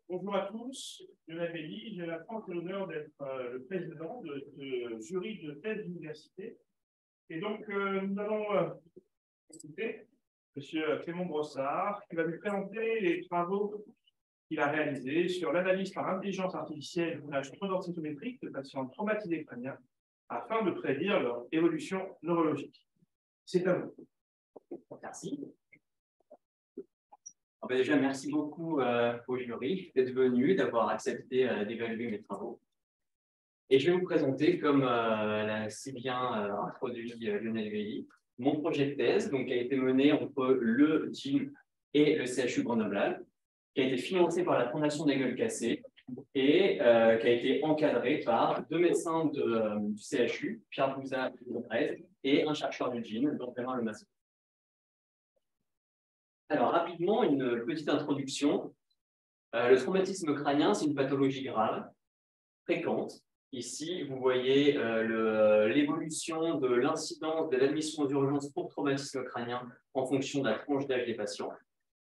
Bonjour à tous, je m'appelle Guy, j'ai la chance et l'honneur d'être le président de ce jury de thèse d'université. Et donc, nous allons écouter M. Clément Brossard, qui va nous présenter les travaux qu'il a réalisés sur l'analyse par intelligence artificielle d'image tronodensitométrique de patients traumatisés crâniens afin de prédire leur évolution neurologique. C'est à vous. Merci. Déjà, merci beaucoup au jury d'être venu, d'avoir accepté d'évaluer mes travaux. Et je vais vous présenter, comme l'a si bien introduit Lionel Veilly, mon projet de thèse, donc, qui a été mené entre le GIM et le CHU Grenoble, qui a été financé par la Fondation des Gueules Cassées et qui a été encadré par deux médecins du CHU, Pierre Bouzat et un chercheur du GIM, Benjamin Lemasson. Alors, rapidement, une petite introduction. Le traumatisme crânien, c'est une pathologie grave, fréquente. Ici, vous voyez l'évolution de l'incidence de l'admission aux urgences pour traumatisme crânien en fonction de la tranche d'âge des patients.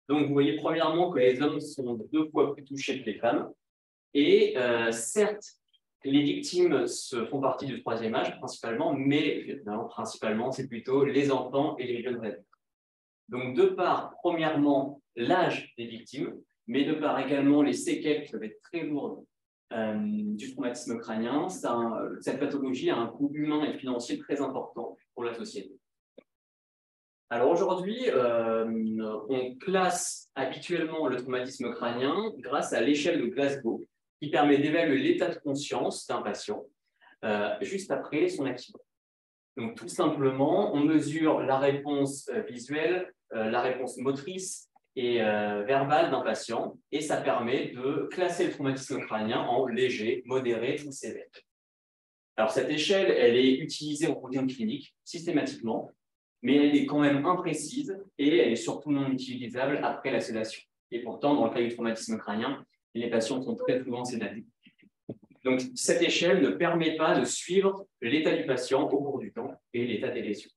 Donc, vous voyez premièrement que les hommes sont 2 fois plus touchés que les femmes. Et certes, les victimes font partie du 3e âge principalement, mais non, principalement, c'est plutôt les enfants et les jeunes adultes. Donc, de par, premièrement, l'âge des victimes, mais de par également les séquelles qui peuvent être très lourdes du traumatisme crânien, cette pathologie a un coût humain et financier très important pour la société. Alors aujourd'hui, on classe habituellement le traumatisme crânien grâce à l'échelle de Glasgow, qui permet d'évaluer l'état de conscience d'un patient juste après son accident. Donc, tout simplement, on mesure la réponse visuelle, la réponse motrice et verbale d'un patient, et ça permet de classer le traumatisme crânien en léger, modéré ou sévère. Alors, cette échelle, elle est utilisée en routine clinique systématiquement, mais elle est quand même imprécise et elle est surtout non utilisable après la sédation. Et pourtant, dans le cas du traumatisme crânien, les patients sont très souvent sédatés. Donc, cette échelle ne permet pas de suivre l'état du patient au cours du temps et l'état des lésions.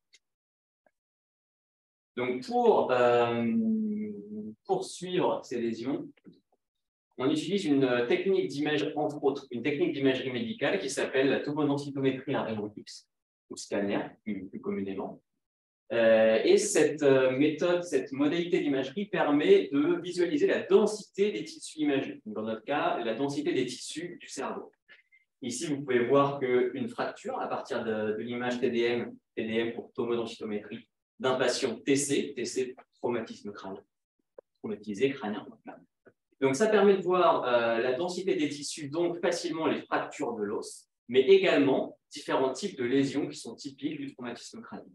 Donc, pour suivre ces lésions, on utilise une technique d'image, entre autres, une technique d'imagerie médicale qui s'appelle la tomodensitométrie à rayon X, ou scanner, plus communément. Et cette méthode, cette modalité d'imagerie permet de visualiser la densité des tissus imagés. Dans notre cas, la densité des tissus du cerveau. Ici, vous pouvez voir qu'une fracture à partir de l'image TDM pour tomodensitométrie, d'un patient TC, traumatisme crânien, traumatisé crânien. Donc, ça permet de voir la densité des tissus, donc facilement les fractures de l'os, mais également différents types de lésions qui sont typiques du traumatisme crânien.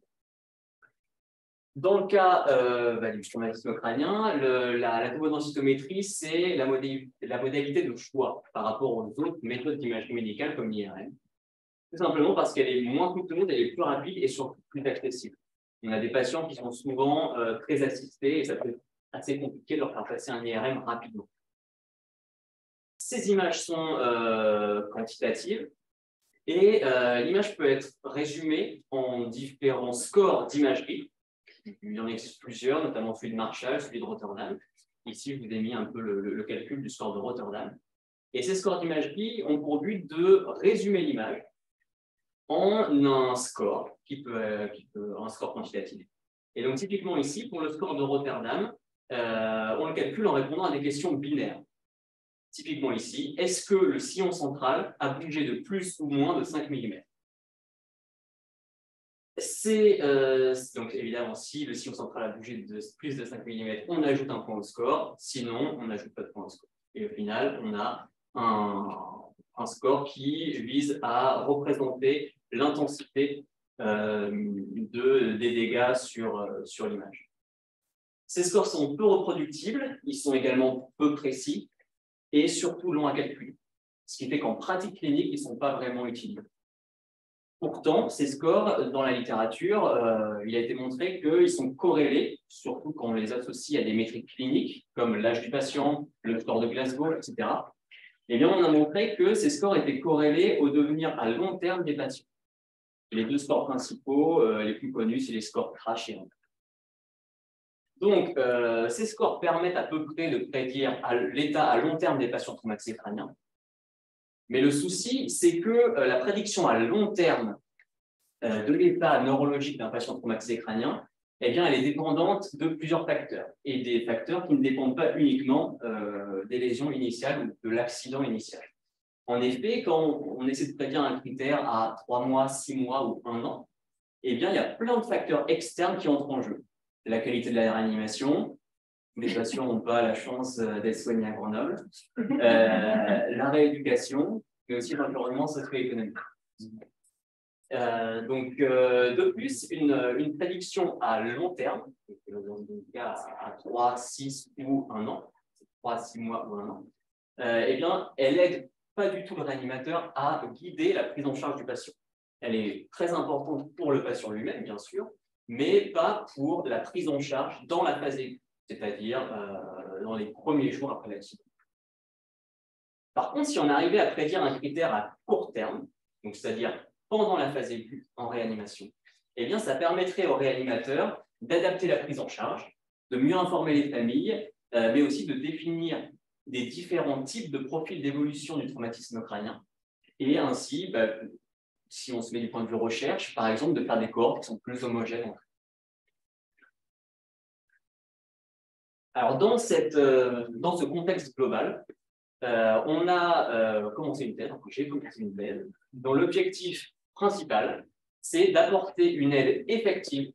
Dans le cas du traumatisme crânien, la tomodensitométrie, c'est la modalité de choix par rapport aux autres méthodes d'imagerie médicale comme l'IRM. Tout simplement parce qu'elle est moins coûteuse, elle est plus rapide et surtout plus accessible. On a des patients qui sont souvent très assistés et ça peut être assez compliqué de leur faire passer un IRM rapidement. Ces images sont quantitatives et l'image peut être résumée en différents scores d'imagerie. Il y en existe plusieurs, notamment celui de Marshall, celui de Rotterdam. Ici, je vous ai mis un peu le calcul du score de Rotterdam. Et ces scores d'imagerie ont pour but de résumer l'image en un score un score quantitatif. Et donc, typiquement ici, pour le score de Rotterdam, on le calcule en répondant à des questions binaires. Typiquement ici, est-ce que le sillon central a bougé de plus ou moins de 5 mm? Donc évidemment, si le sillon central a bougé de plus de 5 mm, on ajoute un point au score, sinon on n'ajoute pas de point au score. Et au final, on a un score qui vise à représenter l'intensité des dégâts sur l'image. Ces scores sont peu reproductibles, ils sont également peu précis et surtout longs à calculer, ce qui fait qu'en pratique clinique, ils ne sont pas vraiment utilisés. Pourtant, ces scores, dans la littérature, il a été montré qu'ils sont corrélés, surtout quand on les associe à des métriques cliniques, comme l'âge du patient, le score de Glasgow, etc. Eh bien, on a montré que ces scores étaient corrélés au devenir à long terme des patients. Les 2 scores principaux, les plus connus, c'est les scores CRASH et RAND. Donc, ces scores permettent à peu près de prédire l'état à long terme des patients traumatisés crâniens. Mais le souci, c'est que la prédiction à long terme de l'état neurologique d'un patient traumatisé crânien, eh bien, elle est dépendante de plusieurs facteurs, et des facteurs qui ne dépendent pas uniquement des lésions initiales ou de l'accident initial. En effet, quand on essaie de prédire un critère à 3 mois, 6 mois ou 1 an, eh bien, il y a plein de facteurs externes qui entrent en jeu. La qualité de la réanimation, les patients n'ont pas la chance d'être soignés à Grenoble, la rééducation, mais aussi l'environnement socio-économique. De plus, une prédiction à long terme, dans le cas à 3, 6 ou 1 an, 3, 6 mois ou 1 an, eh bien, elle aide pas du tout le réanimateur à guider la prise en charge du patient. Elle est très importante pour le patient lui-même, bien sûr, mais pas pour la prise en charge dans la phase aiguë, c'est-à-dire dans les premiers jours après l'accident. Par contre, si on arrivait à prédire un critère à court terme, donc c'est-à-dire pendant la phase aiguë en réanimation, eh bien, ça permettrait au réanimateur d'adapter la prise en charge, de mieux informer les familles, mais aussi de définir des différents types de profils d'évolution du traumatisme crânien, et ainsi, si on se met du point de vue recherche, par exemple, de faire des cohortes qui sont plus homogènes. Alors, dans ce contexte global, on a commencé une thèse, j'ai commencé une thèse, dont l'objectif principal, c'est d'apporter une aide effective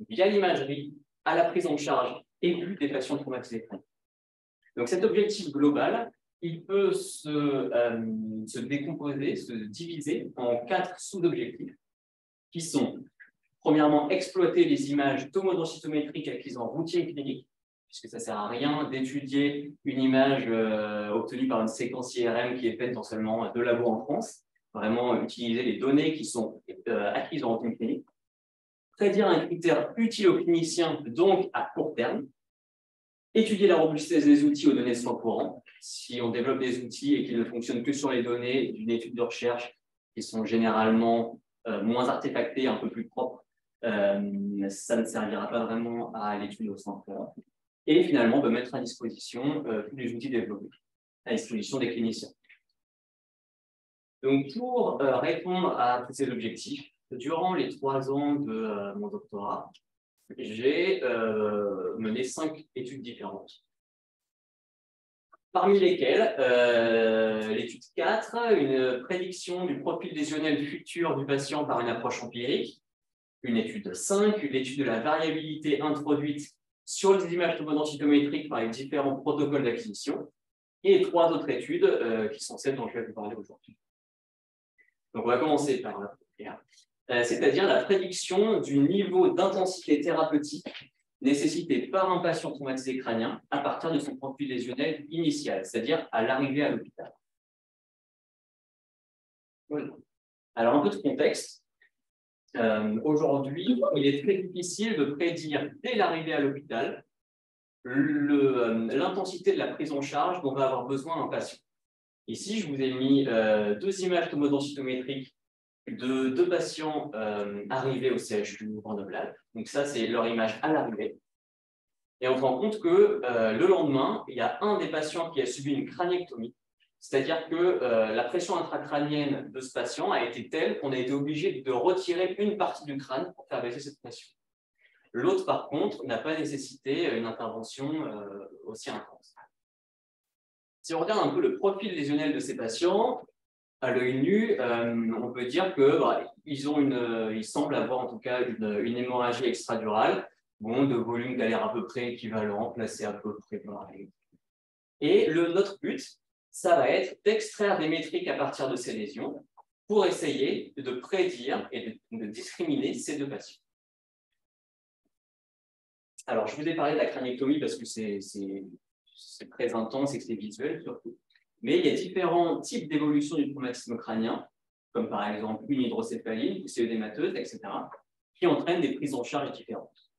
via l'imagerie à la prise en charge aiguë des patients traumatisés crâniens. Donc, cet objectif global, il peut se décomposer, se diviser en 4 sous-objectifs qui sont, premièrement, exploiter les images tomodensitométriques acquises en routine clinique, puisque ça ne sert à rien d'étudier une image obtenue par une séquence IRM qui est faite dans seulement 2 labos en France. Vraiment utiliser les données qui sont acquises en routine clinique. Prédire un critère utile aux cliniciens, donc à court terme. Étudier la robustesse des outils aux données de soins courants. Si on développe des outils et qu'ils ne fonctionnent que sur les données d'une étude de recherche qui sont généralement moins artefactées, un peu plus propres, ça ne servira pas vraiment à l'étude aux soins courants. Et finalement, de mettre à disposition tous les outils développés à disposition des cliniciens. Donc, pour répondre à tous ces objectifs, durant les 3 ans de mon doctorat, j'ai mené 5 études différentes. Parmi lesquelles, l'étude 4, une prédiction du profil lésionnel futur du patient par une approche empirique. Une étude 5, l'étude de la variabilité introduite sur les images tomodensitométriques par les différents protocoles d'acquisition. Et 3 autres études qui sont celles dont je vais vous parler aujourd'hui. Donc, on va commencer par la première, c'est-à-dire la prédiction du niveau d'intensité thérapeutique nécessité par un patient traumatisé crânien à partir de son profil lésionnel initial, c'est-à-dire à l'arrivée à l'hôpital. Voilà. Alors, un peu de contexte. Aujourd'hui, il est très difficile de prédire dès l'arrivée à l'hôpital l'intensité de la prise en charge dont va avoir besoin un patient. Ici, je vous ai mis 2 images tomodensitométriques de 2 patients arrivés au CHU Grenoble. Donc ça, c'est leur image à l'arrivée. Et on se rend compte que le lendemain, il y a un des patients qui a subi une crâniectomie. C'est-à-dire que la pression intracrânienne de ce patient a été telle qu'on a été obligé de retirer une partie du crâne pour faire baisser cette pression. L'autre, par contre, n'a pas nécessité une intervention aussi intense. Si on regarde un peu le profil lésionnel de ces patients, à l'œil nu, on peut dire que ils semblent avoir en tout cas une hémorragie extradurale, de volume d'alaire à peu près équivalent, placé à peu près dans la règle. Et notre but, ça va être d'extraire des métriques à partir de ces lésions pour essayer de prédire et de discriminer ces 2 patients. Alors, je vous ai parlé de la crâniectomie parce que c'est très intense et que c'est visuel surtout. Mais il y a différents types d'évolution du traumatisme crânien, comme par exemple une hydrocéphalie, une poussée œdémateuse, etc., qui entraînent des prises en charge différentes.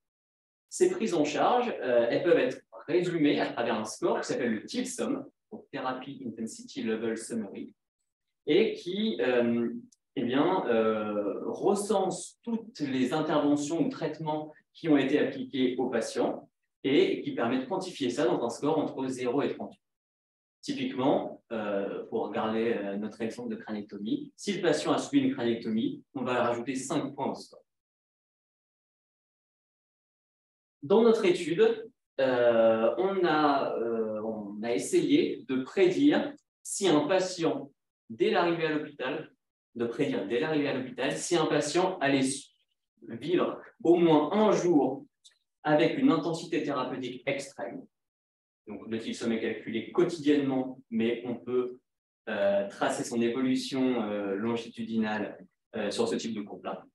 Ces prises en charge, elles peuvent être résumées à travers un score qui s'appelle le TILSUM, donc Therapy Intensity Level Summary, et qui recense toutes les interventions ou traitements qui ont été appliqués aux patients et qui permet de quantifier ça dans un score entre 0 et 38. Typiquement, pour regarder notre exemple de crâniectomie, si le patient a subi une crâniectomie, on va rajouter 5 points au score. Dans notre étude, on a essayé de prédire si un patient, dès l'arrivée à l'hôpital, si un patient allait vivre au moins un jour avec une intensité thérapeutique extrême. Donc, le tilsome est calculé quotidiennement, mais on peut tracer son évolution longitudinale sur ce type de courbe-là.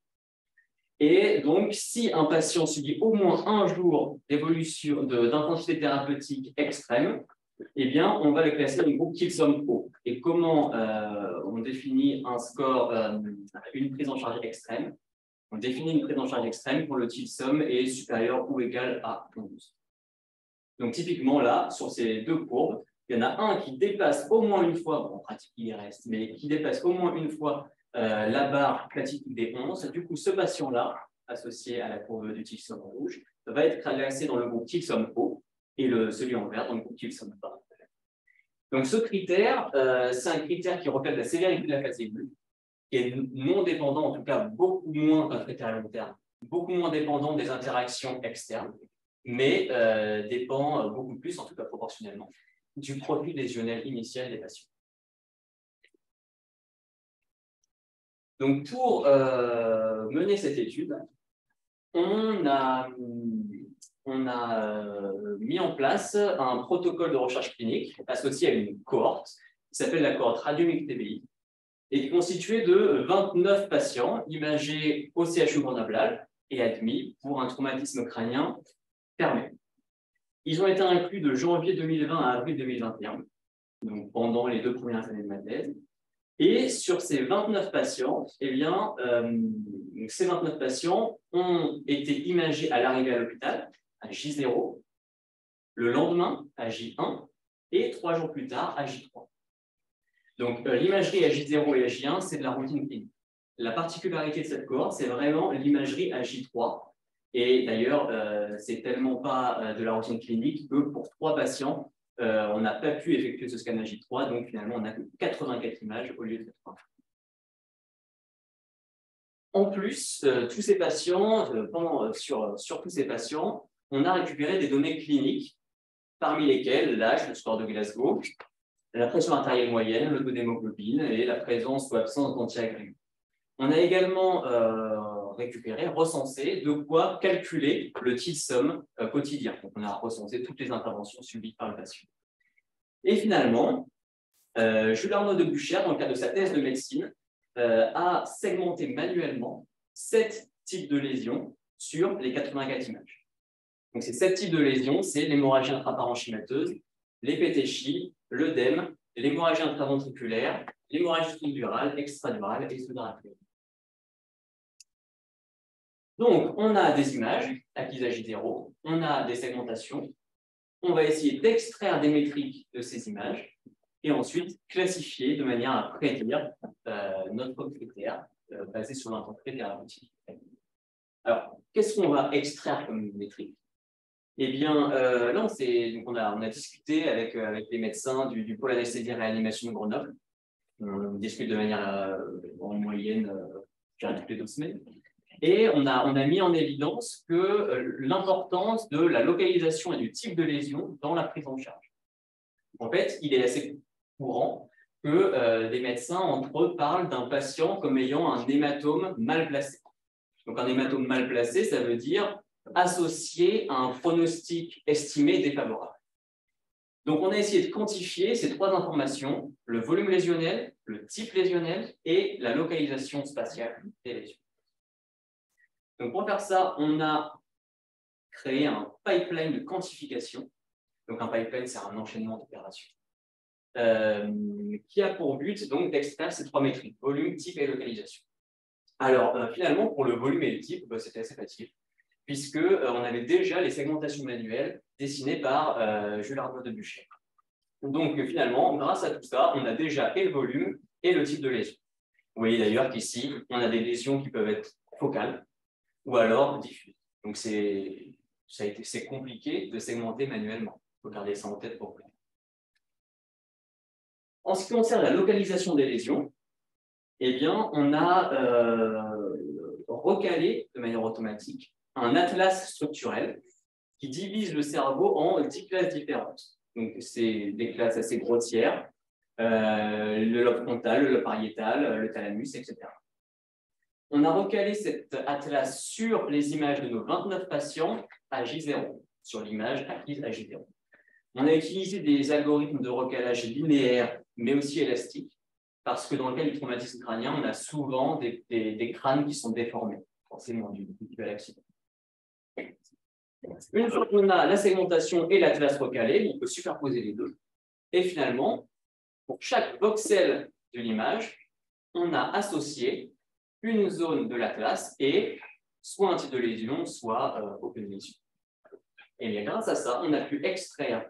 Et donc, si un patient subit au moins un jour d'évolution d'intensité thérapeutique extrême, eh bien, on va le classer dans le groupe tilsome haut. Et comment on définit un score, une prise en charge extrême? On définit une prise en charge extrême quand le tilsome est supérieur ou égal à 11. Donc, typiquement, là, sur ces deux courbes, il y en a un qui dépasse au moins une fois, bon, en pratique, il y reste, mais qui dépasse au moins une fois la barre platitude des 11. Du coup, ce patient-là, associé à la courbe du tilsome en rouge, va être classé dans le groupe tilsome haut et celui en vert dans le groupe tilsome bas. Donc, ce critère, c'est un critère qui reflète la sévérité de la phase aiguë, qui est non dépendant, en tout cas beaucoup moins d'un critère à long terme, beaucoup moins dépendant des interactions externes, mais dépend beaucoup plus, en tout cas proportionnellement, du profil lésionnel initial des patients. Donc, pour mener cette étude, on a mis en place un protocole de recherche clinique associé à une cohorte qui s'appelle la cohorte radio-MIC-TBI et qui est constituée de 29 patients imagés au CHU Grenoble et admis pour un traumatisme crânien fermé. Ils ont été inclus de janvier 2020 à avril 2021, donc pendant les 2 premières années de ma thèse. Et sur ces 29 patients, eh bien, ces 29 patients ont été imagés à l'arrivée à l'hôpital, à J0, le lendemain à J1 et 3 jours plus tard à J3. Donc, l'imagerie à J0 et à J1, c'est de la routine clinique. La particularité de cette cohorte, c'est vraiment l'imagerie à J3. Et d'ailleurs, c'est tellement pas de la routine clinique que pour 3 patients, on n'a pas pu effectuer ce scan à J3, donc finalement, on n'a que 84 images au lieu de 80. En plus, tous ces patients, sur tous ces patients, on a récupéré des données cliniques, parmi lesquelles l'âge, le score de Glasgow, la pression artérielle moyenne, le taux d'hémoglobine et la présence ou absence d'antiagrégants. On a également recensé de quoi calculer le tilsome quotidien. Donc, on a recensé toutes les interventions subies par le patient. Et finalement, Jules Arnaud de Buchère, dans le cadre de sa thèse de médecine, a segmenté manuellement 7 types de lésions sur les 84 images. Donc, ces 7 types de lésions, c'est l'hémorragie intraparenchymateuse, les pétéchies, l'œdème, l'hémorragie intraventriculaire, l'hémorragie structurale, extradurale et sous-draculaire. Donc, on a des images acquises à J0, on a des segmentations, on va essayer d'extraire des métriques de ces images et ensuite classifier de manière à prédire notre critère basé sur l'intensité thérapeutique. Alors, qu'est-ce qu'on va extraire comme métrique? Eh bien, là, on a discuté avec les médecins du pôle anesthésie et réanimation de Grenoble. On discute de manière en moyenne, toutes les 2 semaines. Et on a mis en évidence que l'importance de la localisation et du type de lésion dans la prise en charge. En fait, il est assez courant que les médecins, entre eux, parlent d'un patient comme ayant un hématome mal placé. Donc, un hématome mal placé, ça veut dire associé à un pronostic estimé défavorable. Donc, on a essayé de quantifier ces 3 informations, le volume lésionnel, le type lésionnel et la localisation spatiale des lésions. Donc, pour faire ça, on a créé un pipeline de quantification. Donc, un pipeline, c'est un enchaînement d'opérations qui a pour but d'extraire ces 3 métriques, volume, type et localisation. Alors, finalement, pour le volume et le type, c'était assez facile, puisqu'on avait déjà les segmentations manuelles dessinées par Jules Arnaud de Buchère. Donc, finalement, grâce à tout ça, on a déjà et le volume et le type de lésion. Vous voyez d'ailleurs qu'ici, on a des lésions qui peuvent être focales, ou alors diffuse. Donc, c'est c'est compliqué de segmenter manuellement. Il faut garder ça en tête pour plus tard. En ce qui concerne la localisation des lésions, eh bien, on a recalé de manière automatique un atlas structurel qui divise le cerveau en 10 classes différentes. Donc, c'est des classes assez grossières, le lobe frontal, le lobe pariétal, le thalamus, etc. On a recalé cet atlas sur les images de nos 29 patients à J0, sur l'image acquise à J0. On a utilisé des algorithmes de recalage linéaires, mais aussi élastiques, parce que dans le cas du traumatisme crânien, on a souvent des crânes qui sont déformés, forcément dû à l'accident. Une fois qu'on a la segmentation et l'atlas recalé, on peut superposer les deux. Et finalement, pour chaque voxel de l'image, on a associé une zone de l'atlas et soit un type de lésion, soit aucune lésion. Et bien grâce à ça, on a pu extraire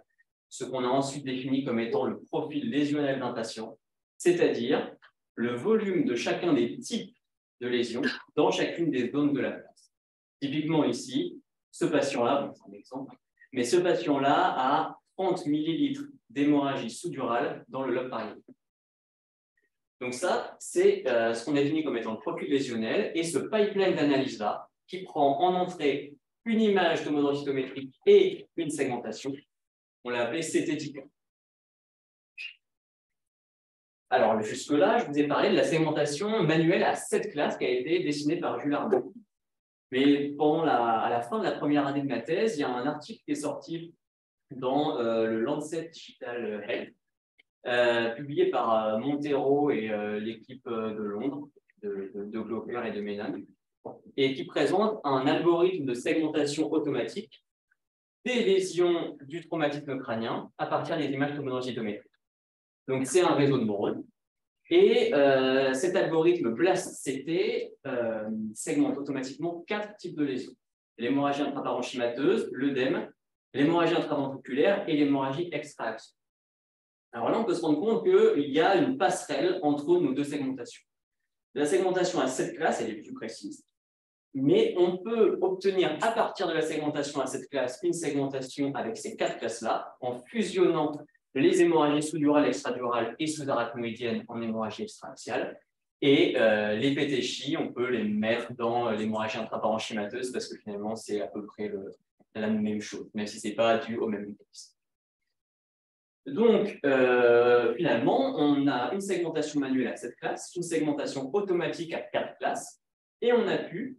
ce qu'on a ensuite défini comme étant le profil lésionnel d'un patient, c'est-à-dire le volume de chacun des types de lésions dans chacune des zones de l'atlas. Typiquement ici, ce patient-là, c'est un exemple, mais ce patient-là a 30 millilitres d'hémorragie sous-durale dans le lobe pariétal. Donc ça, c'est ce qu'on a défini comme étant le profil lésionnel, et ce pipeline d'analyse-là, qui prend en entrée une image tomodensitométrique et une segmentation, on l'a appelé CT-DICA. Alors, jusque-là, je vous ai parlé de la segmentation manuelle à 7 classes qui a été dessinée par Jules Arnaud. Mais à la fin de la première année de ma thèse, il y a un article qui est sorti dans le Lancet Digital Health, publié par Montero et l'équipe de Londres, de Glocker et de Menon, et qui présente un algorithme de segmentation automatique des lésions du traumatisme crânien à partir des images tomodensitométriques. Donc, c'est un réseau de neurones. Et cet algorithme BLAST-CT segmente automatiquement 4 types de lésions. L'hémorragie intraparenchymateuse, l'œdème, l'hémorragie intraventriculaire et l'hémorragie extra-axiale. Alors là, on peut se rendre compte qu'il y a une passerelle entre nos deux segmentations. La segmentation à 7 classes, elle est plus précise, mais on peut obtenir à partir de la segmentation à cette classe une segmentation avec ces 4 classes-là en fusionnant les hémorragies sous-durales, extradurales et sous-arachnoïdiennes en hémorragie extra-axiale. Et les PTCHI, on peut les mettre dans l'hémorragie intraparenchymateuse parce que finalement, c'est à peu près la même chose, même si ce n'est pas dû au même mécanisme. Donc, finalement, on a une segmentation manuelle à 7 classes, une segmentation automatique à 4 classes, et on a pu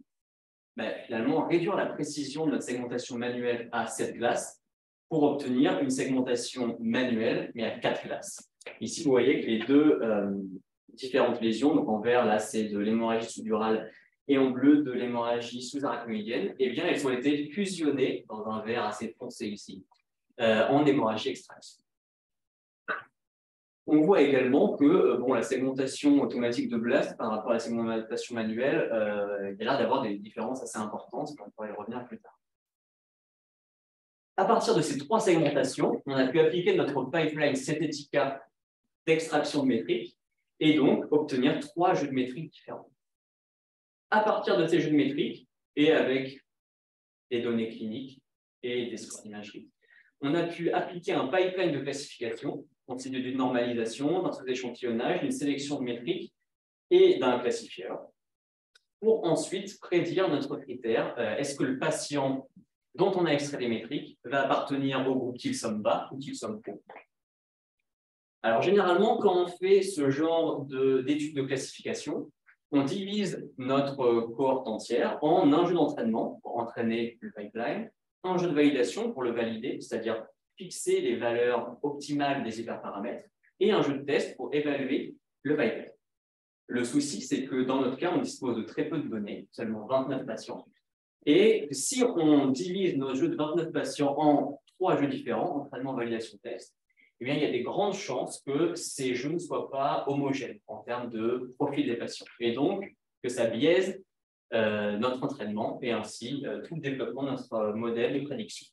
finalement réduire la précision de notre segmentation manuelle à 7 classes pour obtenir une segmentation manuelle, mais à 4 classes. Ici, vous voyez que les deux différentes lésions, donc en vert, là, c'est de l'hémorragie sous-durale, et en bleu, de l'hémorragie sous-arachnoïdienne, eh bien, elles ont été fusionnées dans un vert assez foncé ici, en hémorragie extra-axiale. On voit également que la segmentation automatique de BLAST par rapport à la segmentation manuelle, il y a l'air d'avoir des différences assez importantes, mais on pourra y revenir plus tard. À partir de ces 3 segmentations, on a pu appliquer notre pipeline CT-DICA d'extraction de métriques et donc obtenir 3 jeux de métriques différents. À partir de ces jeux de métriques et avec des données cliniques et des scores d'imagerie, on a pu appliquer un pipeline de classification constitué d'une normalisation, d'un sous-échantillonnage, d'une sélection de métriques et d'un classifieur pour ensuite prédire notre critère. Est-ce que le patient dont on a extrait les métriques va appartenir au groupe qu'il somme bas ou qu'il somme haut? Alors, généralement, quand on fait ce genre d'études de classification, on divise notre cohorte entière en un jeu d'entraînement pour entraîner le pipeline, un jeu de validation pour le valider, c'est-à-dire fixer les valeurs optimales des hyperparamètres, et un jeu de test pour évaluer le pipeline. Le souci, c'est que dans notre cas, on dispose de très peu de données, seulement 29 patients. Et si on divise nos jeux de 29 patients en 3 jeux différents, entraînement, validation, test, eh bien, il y a des grandes chances que ces jeux ne soient pas homogènes en termes de profil des patients. Et donc, que ça biaise notre entraînement et ainsi tout le développement de notre modèle de prédiction.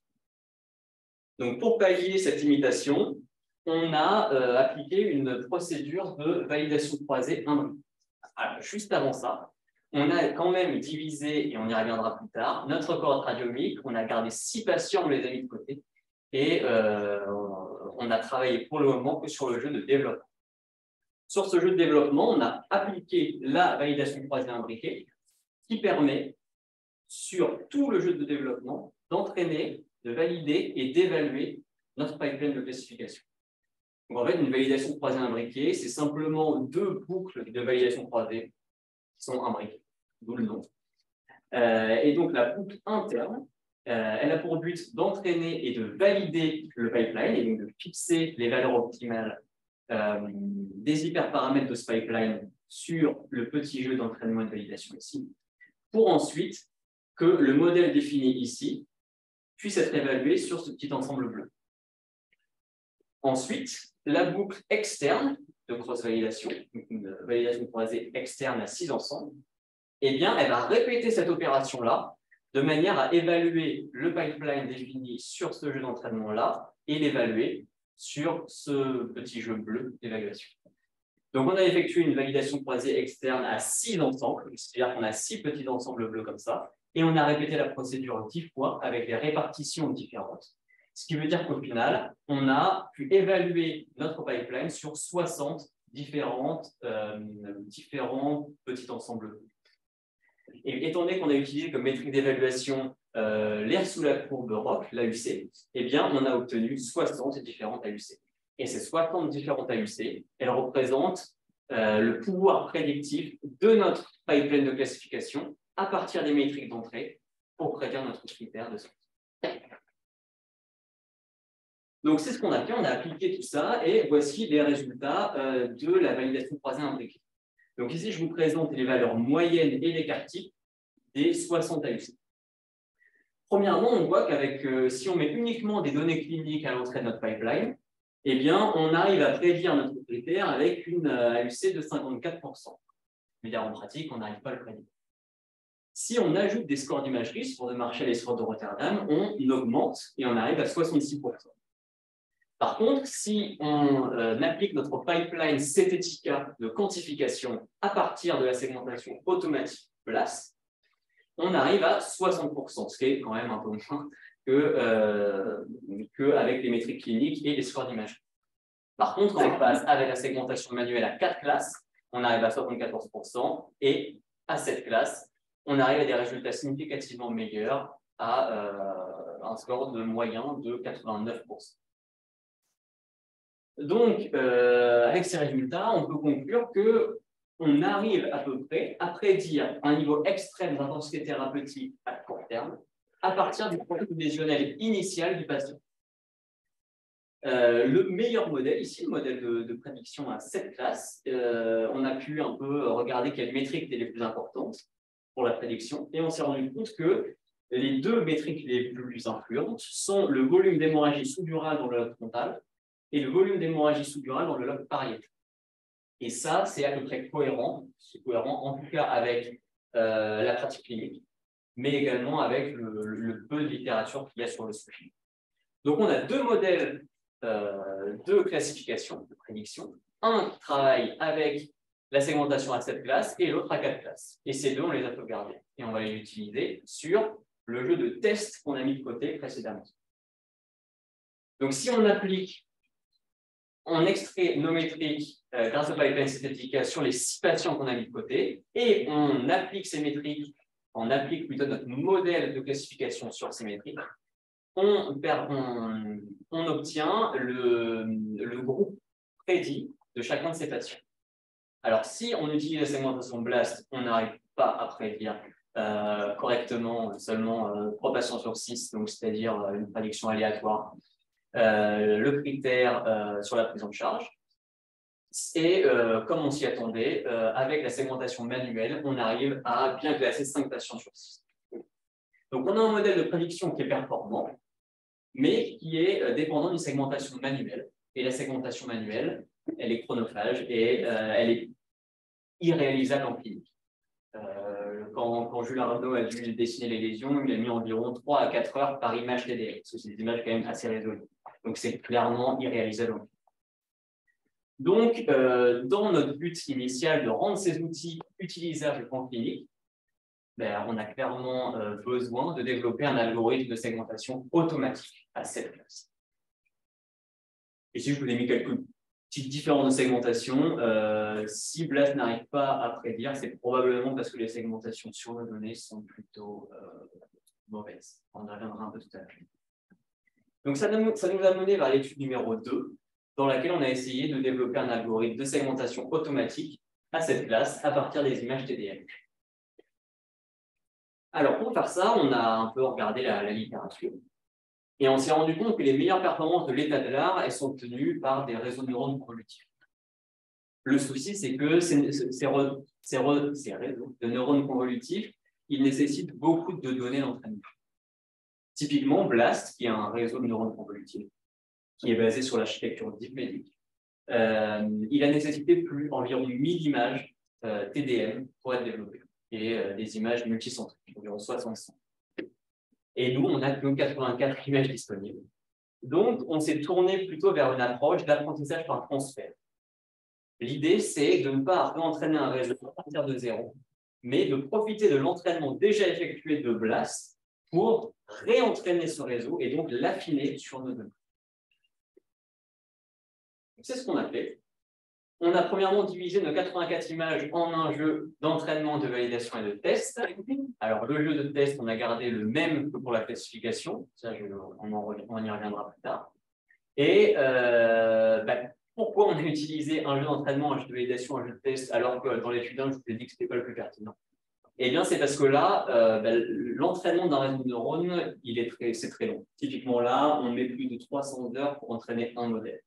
Donc, pour pallier cette limitation, on a appliqué une procédure de validation croisée imbricée. Alors, juste avant ça, on a quand même divisé, et on y reviendra plus tard, notre cohorte radiomique. On a gardé 6 patients, on les a mis de côté, et on a travaillé pour le moment que sur le jeu de développement. Sur ce jeu de développement, on a appliqué la validation croisée imbriquée qui permet, sur tout le jeu de développement, d'entraîner, de valider et d'évaluer notre pipeline de classification. Donc en fait, une validation croisée imbriquée, c'est simplement 2 boucles de validation croisée qui sont imbriquées, d'où le nom. Et donc la boucle interne, elle a pour but d'entraîner et de valider le pipeline, et donc de fixer les valeurs optimales des hyperparamètres de ce pipeline sur le petit jeu d'entraînement et de validation ici, pour ensuite que le modèle défini ici puisse être évalué sur ce petit ensemble bleu. Ensuite, la boucle externe de cross-validation, une validation croisée externe à 6 ensembles, eh bien, elle va répéter cette opération-là de manière à évaluer le pipeline défini sur ce jeu d'entraînement-là et l'évaluer sur ce petit jeu bleu d'évaluation. Donc, on a effectué une validation croisée externe à 6 ensembles, c'est-à-dire qu'on a 6 petits ensembles bleus comme ça, et on a répété la procédure 10 fois avec des répartitions différentes. Ce qui veut dire qu'au final, on a pu évaluer notre pipeline sur 60 différents petits ensembles bleus. Et étant donné qu'on a utilisé comme métrique d'évaluation l'air sous la courbe ROC, l'AUC, eh bien, on a obtenu 60 différentes AUC. Et ces 60 différentes AUC, elles représentent le pouvoir prédictif de notre pipeline de classification à partir des métriques d'entrée pour prédire notre critère de sortie. Donc, c'est ce qu'on a fait, on a appliqué tout ça, et voici les résultats de la validation croisée imbriquée. Donc ici, je vous présente les valeurs moyennes et l'écart type des 60 AUC. Premièrement, on voit qu'avec, si on met uniquement des données cliniques à l'entrée de notre pipeline, eh bien, on arrive à prédire notre critère avec une AUC de 54%. Mais en pratique, on n'arrive pas à le prédire. Si on ajoute des scores d'imagerie sur de Marshall et sur de Rotterdam, on augmente et on arrive à 66%. Par contre, si on applique notre pipeline Cetetica de quantification à partir de la segmentation automatique BLAST, on arrive à 60%, ce qui est quand même un peu moins qu'avec les métriques cliniques et les scores d'imagerie. Par contre, quand on passe avec la segmentation manuelle à 4 classes, on arrive à 74%, et à 7 classes, on arrive à des résultats significativement meilleurs à un score de moyen de 89%. Donc, avec ces résultats, on peut conclure qu'on arrive à peu près à prédire un niveau extrême d'intensité thérapeutique à court terme à partir du profil lésionnel initial du patient. Le meilleur modèle, ici, le modèle de prédiction à 7 classes, on a pu un peu regarder quelles métriques étaient les plus importantes pour la prédiction, et on s'est rendu compte que les 2 métriques les plus influentes sont le volume d'hémorragie sous-durale dans le lobe frontal et le volume d'hémorragie sous-durale dans le lobe pariétal. Et ça, c'est à peu près cohérent, c'est cohérent en tout cas avec la pratique clinique, mais également avec le peu de littérature qu'il y a sur le sujet. Donc, on a 2 modèles de classification, de prédiction. Un qui travaille avec la segmentation à 7 classes et l'autre à 4 classes. Et ces 2, on les a sauvegardés. Et on va les utiliser sur le jeu de test qu'on a mis de côté précédemment. Donc, si on applique, on extrait nos métriques grâce au pipeline Cetetica sur les 6 patients qu'on a mis de côté, et on applique ces métriques, on applique plutôt notre modèle de classification sur ces métriques, on obtient le groupe prédit de chacun de ces patients. Alors, si on utilise la segmentation BLAST, on n'arrive pas à prédire correctement seulement 3 patients sur 6, donc c'est-à-dire une prédiction aléatoire, le critère sur la prise en charge. Et comme on s'y attendait, avec la segmentation manuelle, on arrive à bien classer 5 patients sur 6. Donc, on a un modèle de prédiction qui est performant, mais qui est dépendant d'une segmentation manuelle. Et la segmentation manuelle, elle est chronophage et elle est irréalisable en clinique. Quand Jules Arnaud a dû dessiner les lésions, il a mis environ 3 à 4 heures par image TDR, parce que c'est des images quand même assez résolues. Donc, c'est clairement irréalisable en clinique. Donc, dans notre but initial de rendre ces outils utilisables en clinique, on a clairement besoin de développer un algorithme de segmentation automatique à cette classe. Ici, je vous ai mis quelques petites différences de segmentation. Si BLAST n'arrive pas à prédire, c'est probablement parce que les segmentations sur nos données sont plutôt mauvaises. On y reviendra un peu tout à l'heure. Donc, ça nous a mené vers l'étude numéro 2, dans laquelle on a essayé de développer un algorithme de segmentation automatique à cette classe à partir des images TDM. Alors, pour faire ça, on a un peu regardé la littérature et on s'est rendu compte que les meilleures performances de l'état de l'art, elles sont obtenues par des réseaux de neurones convolutifs. Le souci, c'est que ces réseaux de neurones convolutifs, ils nécessitent beaucoup de données d'entraînement. Typiquement, BLAST, qui est un réseau de neurones convolutifs, qui est basé sur l'architecture DeepMedic, il a nécessité environ 1000 images TDM pour être développées, et des images multicentriques, environ 60. Et nous, on a que 84 images disponibles. Donc, on s'est tourné plutôt vers une approche d'apprentissage par transfert. L'idée, c'est de ne pas réentraîner un réseau à partir de zéro, mais de profiter de l'entraînement déjà effectué de BLAST pour réentraîner ce réseau et donc l'affiner sur nos données. C'est ce qu'on a fait. On a premièrement divisé nos 84 images en un jeu d'entraînement, de validation et de test. Alors, le jeu de test, on a gardé le même que pour la classification. Ça, on y reviendra plus tard. Et pourquoi on a utilisé un jeu d'entraînement, un jeu de validation, un jeu de test, alors que dans l'étude 1, je vous ai dit que ce n'était pas le plus pertinent? Eh bien, c'est parce que là, l'entraînement d'un réseau de neurones, c'est très long. Typiquement là, on met plus de 300 heures pour entraîner un modèle.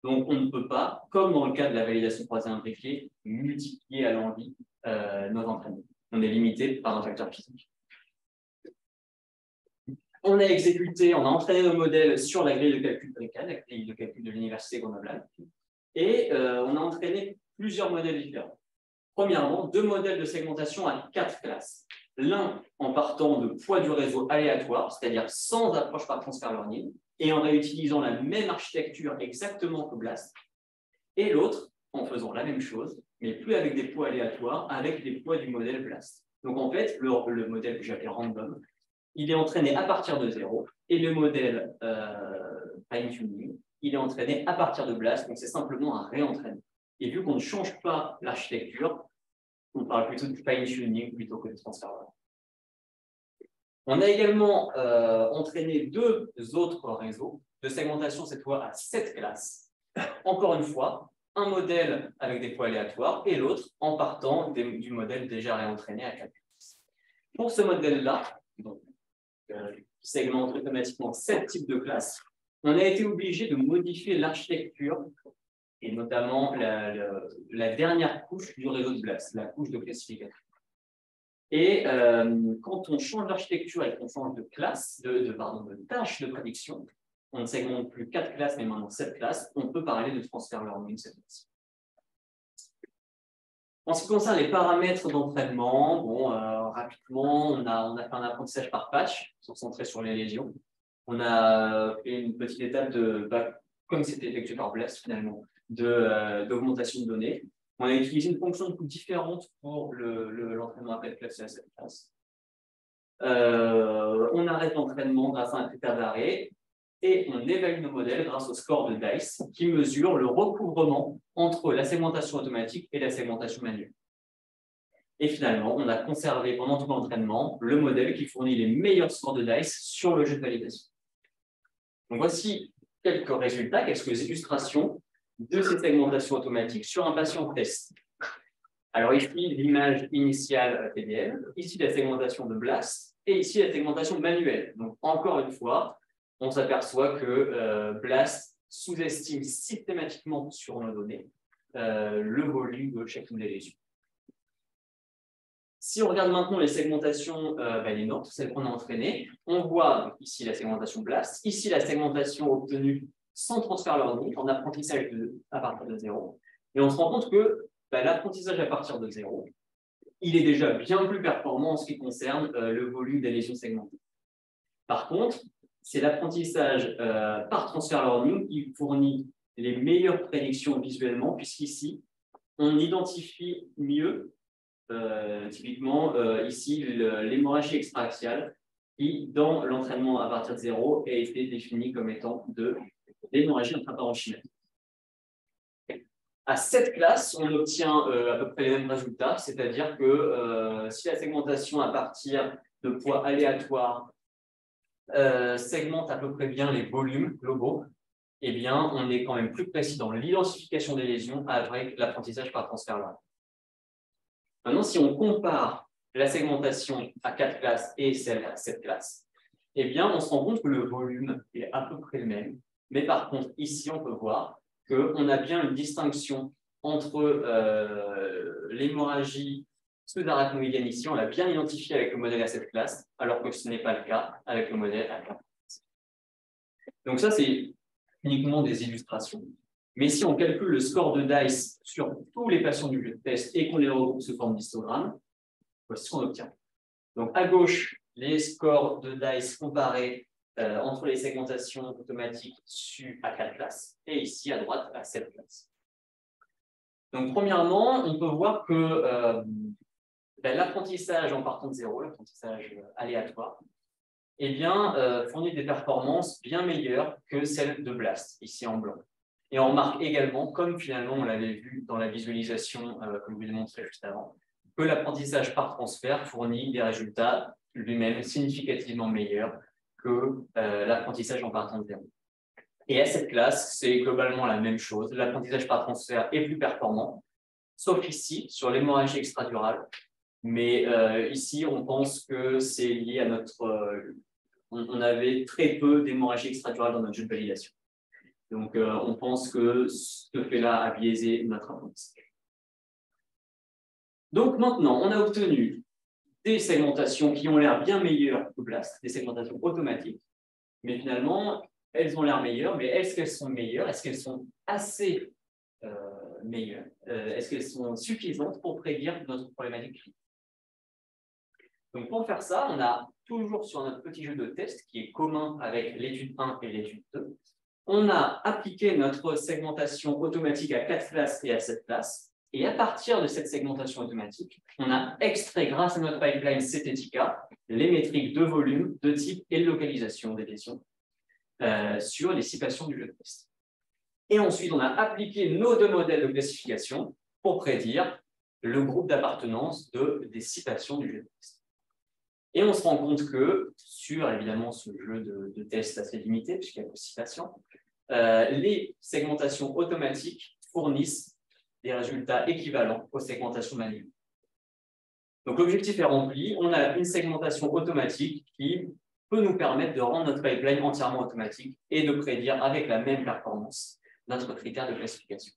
Donc, on ne peut pas, comme dans le cas de la validation croisée imbriquée, multiplier à l'envi nos entraînements. On est limité par un facteur physique. On a entraîné nos modèles sur la grille de calcul Brecane, la grille de calcul de l'Université Grenoble, et on a entraîné plusieurs modèles différents. Premièrement, 2 modèles de segmentation à 4 classes. L'un en partant de poids du réseau aléatoire, c'est-à-dire sans approche par transfert learning, et en réutilisant la même architecture exactement que BLAST. Et l'autre en faisant la même chose, mais plus avec des poids aléatoires, avec les poids du modèle BLAST. Donc en fait, le modèle que j'appelle random, il est entraîné à partir de 0, et le modèle fine-tuning, il est entraîné à partir de BLAST, donc c'est simplement un réentraînement. Et vu qu'on ne change pas l'architecture, on parle plutôt de fine-tuning plutôt que de transfert. On a également entraîné 2 autres réseaux de segmentation, cette fois à 7 classes. Encore une fois, un modèle avec des poids aléatoires et l'autre en partant du modèle déjà réentraîné à 4 classes. Pour ce modèle-là, qui segmente automatiquement 7 types de classes, on a été obligé de modifier l'architecture et notamment la dernière couche du réseau de BLAST, la couche de classification. Et quand on change d'architecture et qu'on change de classe, de tâche de prédiction, on ne segmente plus 4 classes, mais maintenant 7 classes, on peut parler de transfert learning cette fois-ci. En ce qui concerne les paramètres d'entraînement, rapidement, on a fait un apprentissage par patch, centré sur les lésions. On a fait une petite étape comme c'était effectué par BLAST finalement, d'augmentation de données. On a utilisé une fonction de coût différente pour l'entraînement après classé à cette classe. On arrête l'entraînement grâce à un critère d'arrêt et on évalue nos modèles grâce au score de DICE qui mesure le recouvrement entre la segmentation automatique et la segmentation manuelle. Et finalement, on a conservé pendant tout l'entraînement le modèle qui fournit les meilleurs scores de DICE sur le jeu de validation. Donc voici quelques résultats, quelques illustrations de ces segmentations automatiques sur un patient test. Alors ici, l'image initiale TDM, ici la segmentation de BLAST, et ici la segmentation manuelle. Donc encore une fois, on s'aperçoit que BLAST sous-estime systématiquement sur nos données le volume de chacune des lésions. Si on regarde maintenant les segmentations validantes, celles qu'on a entraînées, on voit ici la segmentation BLAST, ici la segmentation obtenue sans transfert learning, en apprentissage à partir de 0. Et on se rend compte que l'apprentissage à partir de 0, il est déjà bien plus performant en ce qui concerne le volume des lésions segmentées. Par contre, c'est l'apprentissage par transfert learning qui fournit les meilleures prédictions visuellement, puisqu'ici, on identifie mieux typiquement ici l'hémorragie extra-axiale, qui, dans l'entraînement à partir de 0, a été définie comme étant de l'hémorragie intraparenchymaire. À cette classe, on obtient à peu près les mêmes résultats, c'est-à-dire que si la segmentation à partir de poids aléatoires segmente à peu près bien les volumes globaux, eh bien, on est quand même plus précis dans l'identification des lésions avec l'apprentissage par transfert latéral. Maintenant, si on compare la segmentation à 4 classes et celle à 7 classes, eh bien, on se rend compte que le volume est à peu près le même. Mais par contre, ici, on peut voir qu'on a bien une distinction entre l'hémorragie sous-arachnoïdienne ici, on l'a bien identifié avec le modèle à 7 classes, alors que ce n'est pas le cas avec le modèle à 4 classes. Donc ça, c'est uniquement des illustrations. Mais si on calcule le score de DICE sur tous les patients du jeu de test et qu'on les regroupe sous forme d'histogramme, voici ce qu'on obtient. Donc à gauche, les scores de DICE comparés entre les segmentations automatiques à 4 classes et ici à droite à 7 classes. Donc premièrement, on peut voir que l'apprentissage en partant de 0, l'apprentissage aléatoire, eh bien, fournit des performances bien meilleures que celles de BLAST, ici en blanc. Et on remarque également, comme finalement on l'avait vu dans la visualisation que je vous ai montré juste avant, que l'apprentissage par transfert fournit des résultats lui-même significativement meilleurs que l'apprentissage en partant de 0. Et à cette classe, c'est globalement la même chose. L'apprentissage par transfert est plus performant, sauf ici, sur l'hémorragie extradurale. Mais ici, on pense que c'est lié à notre... on avait très peu d'hémorragie extradurale dans notre jeu de validation. Donc, on pense que ce fait-là a biaisé notre apprentissage. Donc, maintenant, on a obtenu des segmentations qui ont l'air bien meilleures que BLAST, des segmentations automatiques. Mais finalement, elles ont l'air meilleures. Mais est-ce qu'elles sont meilleures? Est-ce qu'elles sont assez meilleures? Est-ce qu'elles sont suffisantes pour prédire notre problématique clinique? Donc, pour faire ça, on a toujours sur notre petit jeu de test qui est commun avec l'étude 1 et l'étude 2, on a appliqué notre segmentation automatique à 4 classes et à 7 classes. Et à partir de cette segmentation automatique, on a extrait, grâce à notre pipeline Cetetica, les métriques de volume, de type et de localisation des lésions sur les 6 patients du jeu de test. Et ensuite, on a appliqué nos 2 modèles de classification pour prédire le groupe d'appartenance des 6 patients du jeu de test. Et on se rend compte que, sur évidemment ce jeu de test assez limité, puisqu'il y a que 6 patients, les segmentations automatiques fournissent des résultats équivalents aux segmentations manuelles. Donc l'objectif est rempli, on a une segmentation automatique qui peut nous permettre de rendre notre pipeline entièrement automatique et de prédire avec la même performance notre critère de classification.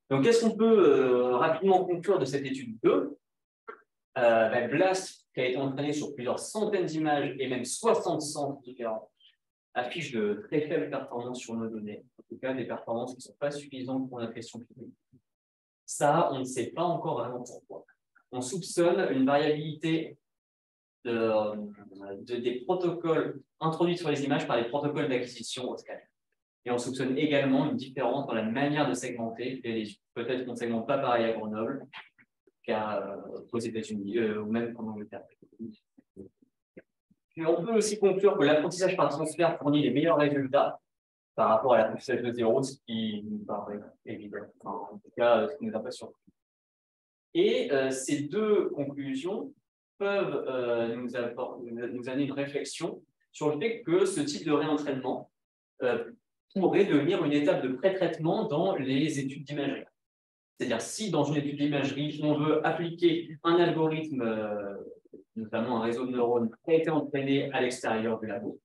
Donc qu'est-ce qu'on peut rapidement conclure de cette étude 2? BLAST, qui a été entraîné sur plusieurs centaines d'images et même 60 centres différents, affiche de très faibles performances sur nos données, en tout cas des performances qui ne sont pas suffisantes pour notre question clinique. Ça, on ne sait pas encore vraiment pourquoi. On soupçonne une variabilité des protocoles introduits sur les images par les protocoles d'acquisition au scanner. Et on soupçonne également une différence dans la manière de segmenter les lésions. Peut-être qu'on ne segmente pas pareil à Grenoble qu'aux États-Unis ou même en Angleterre. Puis on peut aussi conclure que l'apprentissage par transfert fournit les meilleurs résultats par rapport à l'apprentissage de 0, ce qui nous paraît évident, enfin, en tout cas, ce qui nous a pas surpris. Et ces 2 conclusions peuvent nous amener une réflexion sur le fait que ce type de réentraînement pourrait devenir une étape de pré-traitement dans les études d'imagerie. C'est-à-dire, si dans une étude d'imagerie, on veut appliquer un algorithme, notamment un réseau de neurones qui a été entraîné à l'extérieur du labo,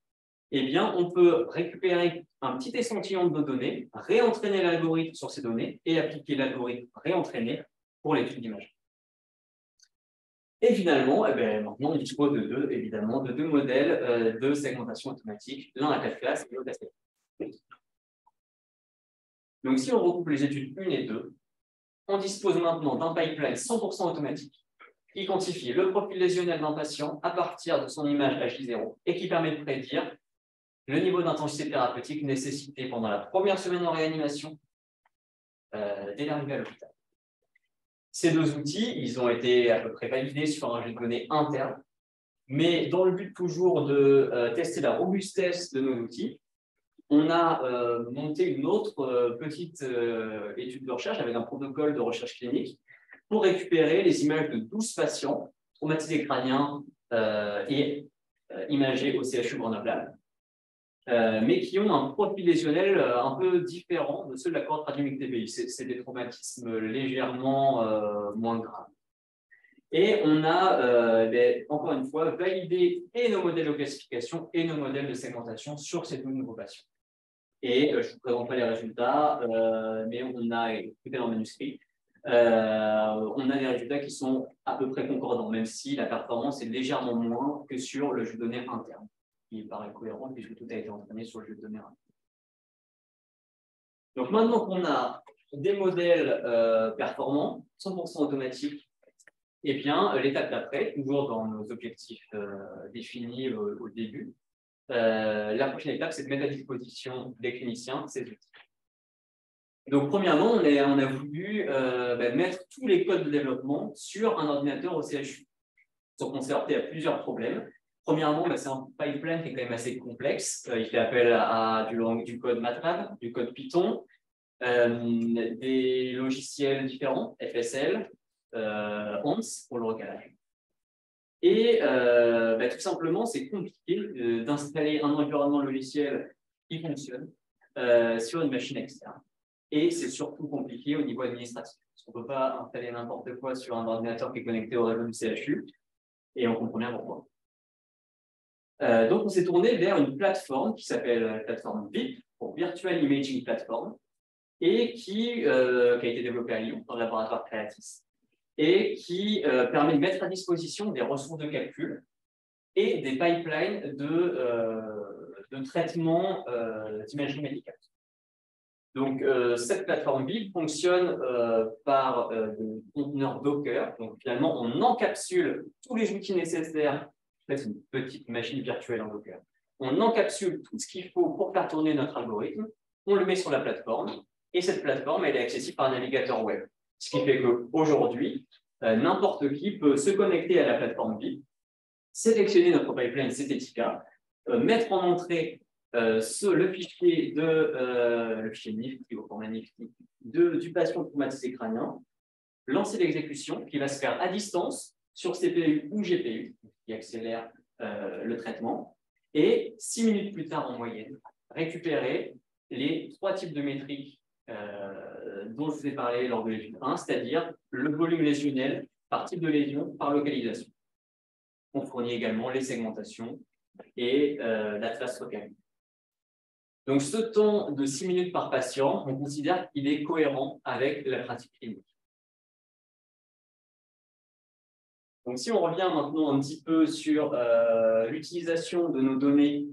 eh bien, on peut récupérer un petit échantillon de nos données, réentraîner l'algorithme sur ces données et appliquer l'algorithme réentraîné pour l'étude d'imagerie. Et finalement, maintenant, on dispose évidemment de 2 modèles de segmentation automatique, l'un à 4 classes et l'autre à 7 classes. Donc, si on regroupe les études 1 et 2, on dispose maintenant d'un pipeline 100% automatique qui quantifie le profil lésionnel d'un patient à partir de son image HI0 et qui permet de prédire le niveau d'intensité thérapeutique nécessité pendant la première semaine en réanimation dès l'arrivée à l'hôpital. Ces deux outils, ils ont été à peu près validés sur un jeu de données interne, mais dans le but toujours de tester la robustesse de nos outils, on a monté une autre petite étude de recherche avec un protocole de recherche clinique pour récupérer les images de 12 patients traumatisés crâniens et imagés au CHU Grenoble, mais qui ont un profil lésionnel un peu différent de ceux de la cohorte radiomique TBI. C'est des traumatismes légèrement moins graves. Et on a, encore une fois, validé et nos modèles de classification et nos modèles de segmentation sur ces deux nouveaux patients. Et je ne vous présente pas les résultats, mais on a écouté dans le manuscrit. On a des résultats qui sont à peu près concordants, même si la performance est légèrement moins que sur le jeu de données interne. Il paraît cohérent puisque tout a été entraîné sur le jeu de données interne. Donc maintenant qu'on a des modèles performants, 100% automatiques, eh bien, l'étape d'après, toujours dans nos objectifs définis au début, la prochaine étape, c'est de mettre à disposition des cliniciens ces outils. Donc, premièrement, on a voulu mettre tous les codes de développement sur un ordinateur au CHU. Donc, on s'est heurté à plusieurs problèmes. Premièrement, c'est un pipeline qui est quand même assez complexe. Il fait appel à du code MATLAB, du code Python, des logiciels différents, FSL, ONS pour le recalage. Et tout simplement, c'est compliqué d'installer un environnement logiciel qui fonctionne sur une machine externe. Et c'est surtout compliqué au niveau administratif. Parce qu'on ne peut pas installer n'importe quoi sur un ordinateur qui est connecté au réseau du CHU. Et on comprend bien pourquoi. Donc, on s'est tourné vers une plateforme qui s'appelle la plateforme VIP, pour Virtual Imaging Platform, et qui a été développée à Lyon, dans le laboratoire Creatis, et qui permet de mettre à disposition des ressources de calcul et des pipelines de traitement d'imagerie médicale. Donc, cette plateforme BIP fonctionne par des conteneurs Docker. Donc, finalement, on encapsule tous les outils nécessaires. C'est une petite machine virtuelle en Docker. On encapsule tout ce qu'il faut pour faire tourner notre algorithme. On le met sur la plateforme. Et cette plateforme, elle est accessible par un navigateur web. Ce qui fait qu'aujourd'hui, n'importe qui peut se connecter à la plateforme BIP, sélectionner notre pipeline Cetetica, mettre en entrée le fichier NIFTY au format NIFTY du patient traumatisé crânien, lancer l'exécution qui va se faire à distance sur CPU ou GPU, qui accélère le traitement, et 6 minutes plus tard en moyenne, récupérer les 3 types de métriques dont je vous ai parlé lors de l'étude 1, c'est-à-dire le volume lésionnel par type de lésion, par localisation. On fournit également les segmentations et l'atlas local. Donc, ce temps de 6 minutes par patient, on considère qu'il est cohérent avec la pratique clinique. Donc, si on revient maintenant un petit peu sur l'utilisation de nos données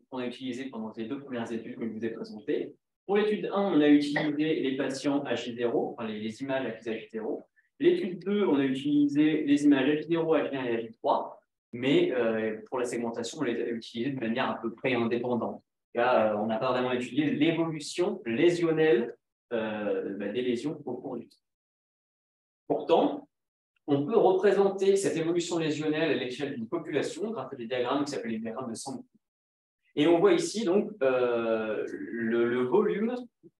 qu'on a utilisé pendant les 2 premières études que je vous ai présentées. Pour l'étude 1, on a utilisé les patients H0, enfin les images à H0. L'étude 2, on a utilisé les images H0, H1 et H3, mais pour la segmentation, on les a utilisées de manière à peu près indépendante. Là, on n'a pas vraiment étudié l'évolution lésionnelle des lésions au cours du temps. Pourtant, on peut représenter cette évolution lésionnelle à l'échelle d'une population grâce à des diagrammes qui s'appellent les diagrammes de Sankey. Et on voit ici donc le volume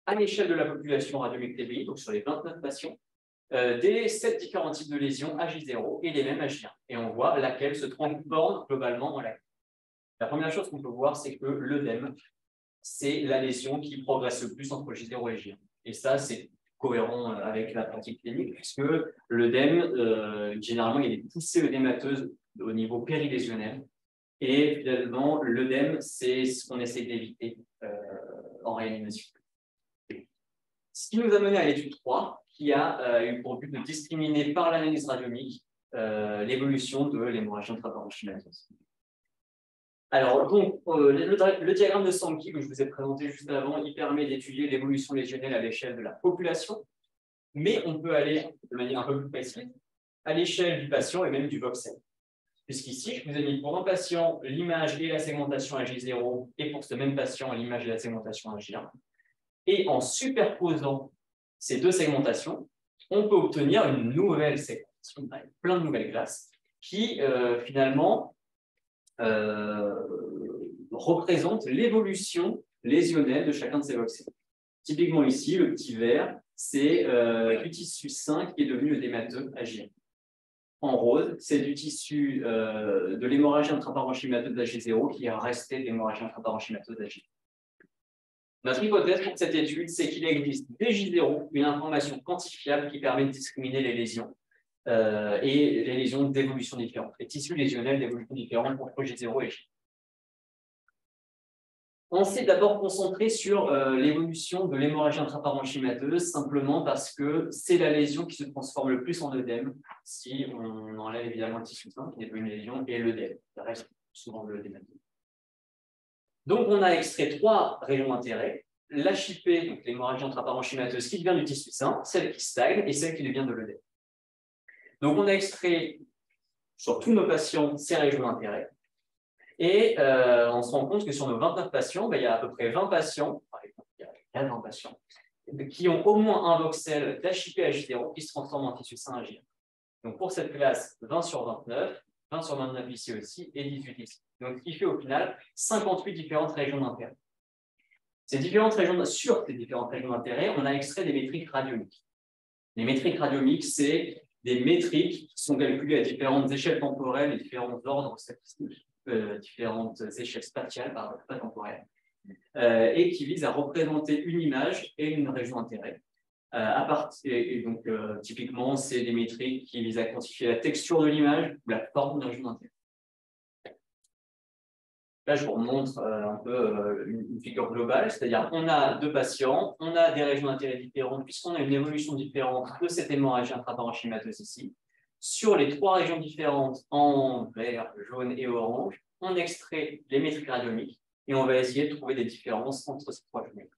à l'échelle de la population radiomique TBI, donc sur les 29 patients, des 7 différents types de lésions J0 et les mêmes J1. Et on voit laquelle se transforme globalement en laquelle. La première chose qu'on peut voir, c'est que l'œdème, c'est la lésion qui progresse le plus entre J0 et J1. Et ça, c'est cohérent avec la pratique clinique, puisque l'œdème, généralement, il est poussé œdémateuse au niveau périlésionnel. Et finalement, l'œdème, c'est ce qu'on essaie d'éviter en réanimation. Ce qui nous a mené à l'étude 3, qui a eu pour but de discriminer par l'analyse radiomique l'évolution de l'hémorragie intraparenchymateuse. Alors, donc, le diagramme de Sankey que je vous ai présenté juste avant, il permet d'étudier l'évolution lésionnelle à l'échelle de la population, mais on peut aller de manière un peu plus précise à l'échelle du patient et même du voxel. Puisqu'ici, je vous ai mis pour un patient l'image et la segmentation à J0 et pour ce même patient l'image et la segmentation à J1. Et en superposant ces deux segmentations, on peut obtenir une nouvelle segmentation avec plein de nouvelles classes qui, finalement, représente l'évolution lésionnelle de chacun de ces voxels. Typiquement ici, le petit vert, c'est du tissu 5 qui est devenu le démateux AG1. En rose, c'est du tissu de l'hémorragie intraparenchymateuse AG0 qui est resté d'hémorragie intraparenchymateuse AG1. Notre hypothèse pour cette étude, c'est qu'il existe dès J0 une information quantifiable qui permet de discriminer les lésions et les lésions d'évolution différente, les tissus lésionnels d'évolution différente entre J0 et J. On s'est d'abord concentré sur l'évolution de l'hémorragie intraparenchymateuse, simplement parce que c'est la lésion qui se transforme le plus en œdème, si on enlève évidemment le tissu sain, qui n'est pas une lésion, et l'œdème, ça reste souvent de l'œdème. Donc on a extrait 3 régions d'intérêt, l'HIP, donc l'hémorragie intraparenchymateuse, qui vient du tissu sain, celle qui stagne, et celle qui devient de l'œdème. Donc on a extrait sur tous nos patients ces régions d'intérêt. Et on se rend compte que sur nos 29 patients, il y a à peu près 20 patients, par exemple, il y a 40 patients, qui ont au moins un voxel d'HIP H0 qui se transforme en tissu sain AG1. Donc pour cette classe, 20 sur 29, 20 sur 29 ici aussi, et 18 ici. Donc ce qui fait au final 58 différentes régions d'intérêt. Sur ces différentes régions d'intérêt, on a extrait des métriques radiomiques. Les métriques radiomiques, c'est des métriques qui sont calculées à différentes échelles temporelles et différents ordres statistiques. Différentes échelles spatiales, pas temporelles, et qui visent à représenter une image et une région d'intérêt. Donc, typiquement, c'est des métriques qui visent à quantifier la texture de l'image ou la forme d'une région d'intérêt. Là, je vous remontre un peu une figure globale, c'est-à-dire on a 2 patients, on a des régions d'intérêt différentes, puisqu'on a une évolution différente de cette hémorragie intraparenchymateuse ici. Sur les 3 régions différentes, en vert, jaune et orange, on extrait les métriques radiomiques et on va essayer de trouver des différences entre ces 3 régions.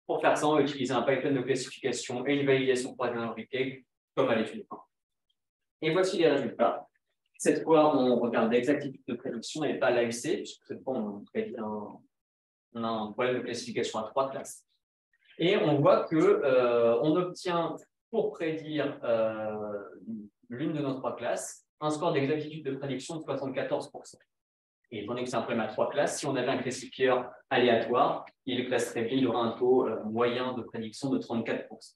Pour faire ça, on va utiliser un pipeline de classification et une validation quadrant-imbriquée, comme à l'étude 1. Et voici les résultats. Cette fois, on regarde l'exactitude de prédiction et pas l'AUC, puisque cette fois, on a un problème de classification à 3 classes. Et on voit qu'on obtient, pour prédire l'une de nos 3 classes, un score d'exactitude de prédiction de 74%. Et étant donné que c'est un problème à 3 classes, si on avait un classifieur aléatoire, il classerait bien, il aurait un taux moyen de prédiction de 34%.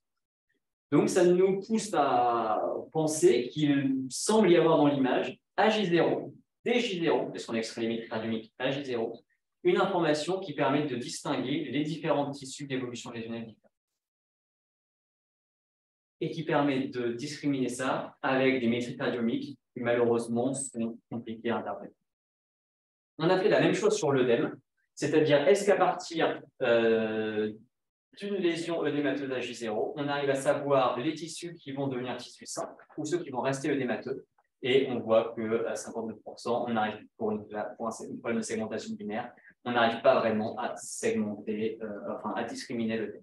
Donc ça nous pousse à penser qu'il semble y avoir dans l'image, à J0, dès J0, parce qu'on a extrait les métriques radiomiques à J0, une information qui permet de distinguer les différents tissus d'évolution lésionnelle différents. Et qui permet de discriminer ça avec des métriques radiomiques qui malheureusement sont compliquées à interpréter. On a fait la même chose sur l'œdème, c'est-à-dire est-ce qu'à partir d'une lésion œdémateuse à J0, on arrive à savoir les tissus qui vont devenir tissus sains ou ceux qui vont rester œdémateux, et on voit qu'à 59%, on arrive pour un problème de segmentation binaire, on n'arrive pas vraiment à segmenter, à discriminer l'œdème.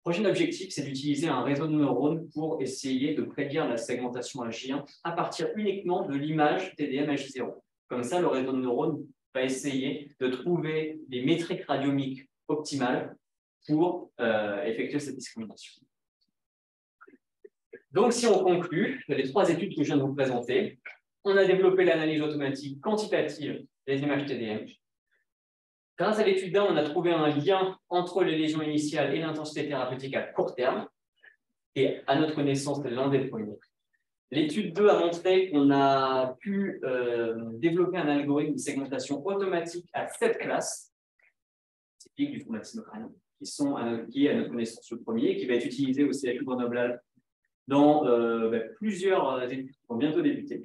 Prochain objectif, c'est d'utiliser un réseau de neurones pour essayer de prédire la segmentation AG1 à partir uniquement de l'image TDM AG0. Comme ça, le réseau de neurones va essayer de trouver des métriques radiomiques optimales pour effectuer cette discrimination. Donc, si on conclut, les 3 études que je viens de vous présenter, on a développé l'analyse automatique quantitative des images TDM. Grâce à l'étude 1, on a trouvé un lien entre les lésions initiales et l'intensité thérapeutique à court terme, et à notre connaissance, c'est l'un des premiers. L'étude 2 a montré qu'on a pu développer un algorithme de segmentation automatique à 7 classes, typiques du traumatisme crânien, qui est à notre connaissance le premier, qui va être utilisé au CHU Grenoble dans plusieurs études qui vont bientôt débuter.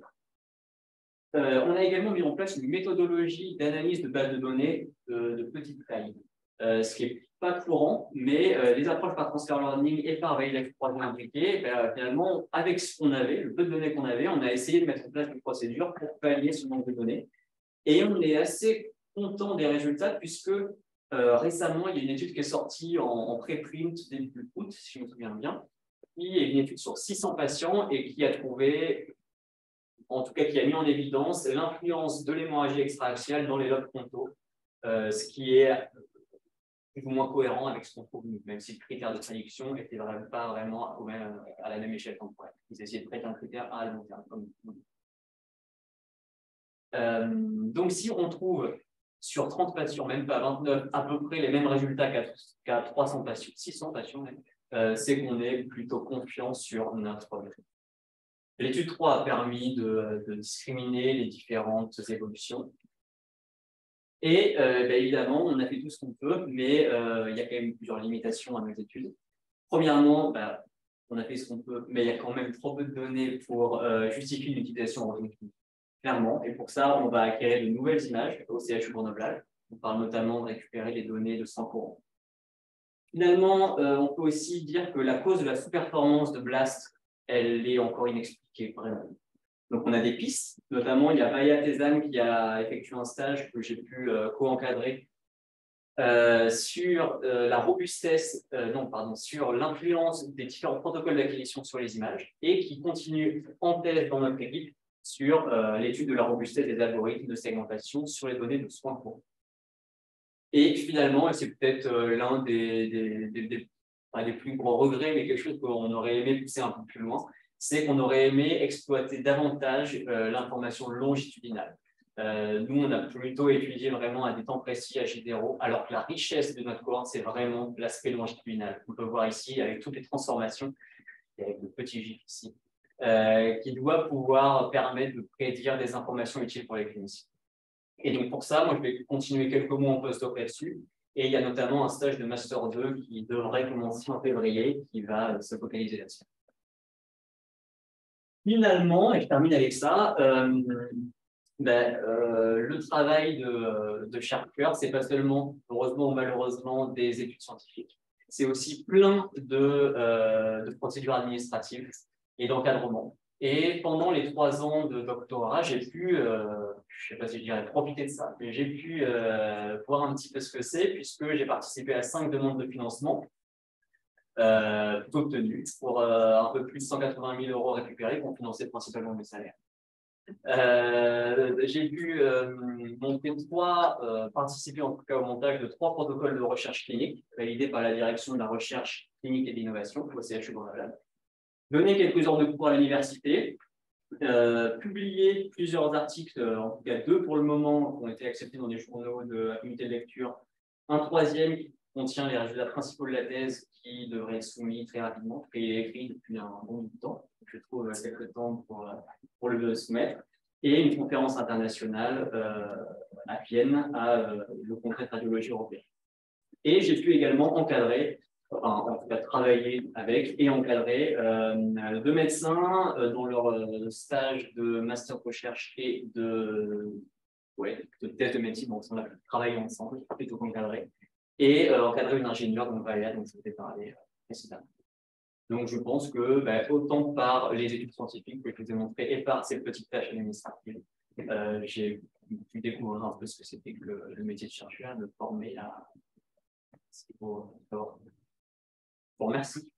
On a également mis en place une méthodologie d'analyse de bases de données de petite taille, ce qui n'est pas courant, mais les approches par transfer learning et par validation croisée imbriquée, finalement, avec ce qu'on avait, le peu de données qu'on avait, on a essayé de mettre en place une procédure pour pallier ce manque de données. Et on est assez content des résultats, puisque récemment, il y a une étude qui est sortie en préprint début août, si je me souviens bien, qui est une étude sur 600 patients et qui a trouvé, en tout cas qui a mis en évidence l'influence de l'hémorragie extra-axiale dans les lobes frontaux, ce qui est plus ou moins cohérent avec ce qu'on trouve nous, même si le critère de prédiction n'était pas vraiment à la même échelle temporelle. Ils essayaient de prédire un critère à long terme. Donc, si on trouve sur 30 patients, même pas 29, à peu près les mêmes résultats qu'à 300 patients, 600 patients même, c'est qu'on est plutôt confiant sur notre méthode. L'étude 3 a permis de discriminer les différentes évolutions. Et évidemment, on a fait tout ce qu'on peut, mais il y a quand même plusieurs limitations à nos études. Premièrement, on a fait ce qu'on peut, mais il y a quand même trop peu de données pour justifier une utilisation en clinique. Clairement, et pour ça, on va acquérir de nouvelles images au CHU Grenoble. On parle notamment de récupérer les données de sang courant. Finalement, on peut aussi dire que la cause de la sous-performance de BLAST, elle est encore inexpliquée, vraiment. Donc, on a des pistes, notamment, il y a Maya Tezan qui a effectué un stage que j'ai pu co-encadrer sur la robustesse, sur l'influence des différents protocoles d'acquisition sur les images et qui continue en thèse dans notre équipe sur l'étude de la robustesse des algorithmes de segmentation sur les données de soins courants. Et finalement, et c'est peut-être l'un des plus gros regrets, mais quelque chose qu'on aurait aimé pousser un peu plus loin, c'est qu'on aurait aimé exploiter davantage l'information longitudinale. Nous, on a plutôt étudié vraiment à des temps précis à J0, alors que la richesse de notre cohorte, c'est vraiment l'aspect longitudinal. On peut voir ici avec toutes les transformations, et avec le petit gif ici, qui doit pouvoir permettre de prédire des informations utiles pour les cliniciens. Et donc pour ça, moi je vais continuer quelques mois en post-doc là-dessus. Et il y a notamment un stage de Master 2 qui devrait commencer en février, qui va se focaliser là-dessus. Finalement, et je termine avec ça, le travail de chercheur, c'est pas seulement, heureusement ou malheureusement, des études scientifiques. C'est aussi plein de procédures administratives et d'encadrement. Et pendant les 3 ans de doctorat, j'ai pu, je ne sais pas si je dirais profiter de ça, mais j'ai pu voir un petit peu ce que c'est, puisque j'ai participé à 5 demandes de financement obtenues pour un peu plus de 180 000 € récupérés pour financer principalement mes salaires. J'ai pu participer en tout cas au montage de 3 protocoles de recherche clinique validés par la direction de la recherche clinique et d'innovation au CHU Grenoble. Donner quelques heures de cours à l'université, publier plusieurs articles, en tout cas 2 pour le moment, qui ont été acceptés dans des journaux de comité de lecture. Un 3e qui contient les résultats principaux de la thèse qui devrait être soumis très rapidement, et il est écrit depuis un bon bout de temps. Je trouve quelques temps pour le soumettre. Et une conférence internationale à Vienne, le Congrès de radiologie européenne. Et j'ai pu également encadrer, en tout cas travailler avec et encadrer 2 médecins dans leur stage de master recherche et de thèse de médecine. Donc, on a travaillé ensemble, plutôt qu'encadrer. Et encadrer une ingénieure dont Valéa, dont je vous ai parlé précédemment. Donc, je pense que autant par les études scientifiques que je vous ai montré et par ces petites tâches administratives, j'ai pu découvrir un peu ce que c'était que le métier de chercheur, de former à. Bon, merci.